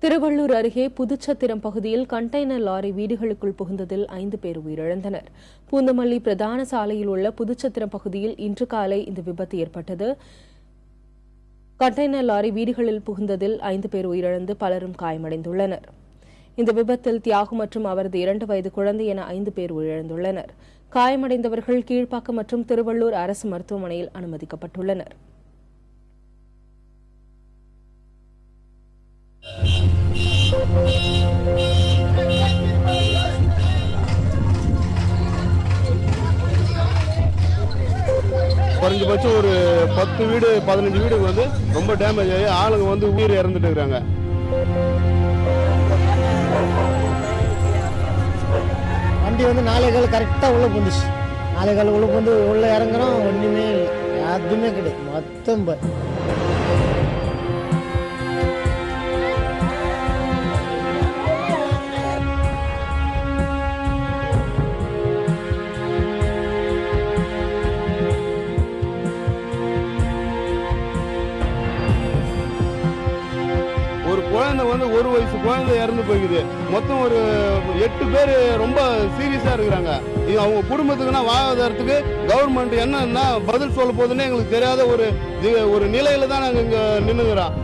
திருவள்ளூர் அருகே புதுச்சத்திரம் பகுதியில் container lorry வீடுகளுக்குள் புகுந்ததில் 5 பேர் உயிரிழந்தனர். பூந்தமல்லி பிரதான சாலையில் உள்ள புதுச்சத்திரம் பகுதியில் இன்று காலை இந்த விபத்து ஏற்பட்டது. கண்டெய்னர் லாரி வீடுகளில் புகுந்ததில் 5 பேர் உயிரிழந்து பலரும் காயமடைந்துள்ளனர். இந்த விபத்தில் தியாகு மற்றும் அவரது 2 வயது குழந்தை என 5 பேர் உயிரிழந்துள்ளனர். காயமடைந்தவர்கள் கீழ்ப்பாக்கம் மற்றும் திருவள்ளூர் அரசு மருத்துவமனையில் அனுமதிக்கப்பட்டுள்ளனர். குறைஞ்சபட்சம் ஒரு 10 வீடு 15 வீடு வந்து ரொம்ப டேமேஜ் ஆகி ஆளுங்க வந்து உயிர் இறந்துட்டு இருக்காங்க. வண்டி வந்து 4 கால் கரெக்டாக உள்ள புந்துச்சு. 4 கால் உள்ள புந்து உள்ள இறங்குறோம், ஒன்றுமே இல்லை, எதுவுமே கிடையாது, மொத்தம் ஒரு குழந்தை வந்து 1 வயசு குழந்தை இறந்து போய்க்குது. மொத்தம் ஒரு 8 பேர் ரொம்ப சீரியஸா இருக்கிறாங்க. இது அவங்க குடும்பத்துக்குன்னா வாழ்வாதாரத்துக்கு கவர்மெண்ட் என்னன்னா பதில் சொல்ல போகுதுன்னு எங்களுக்கு தெரியாத ஒரு நிலையில தான் நாங்கள் இங்க நின்னுக்கிறோம்.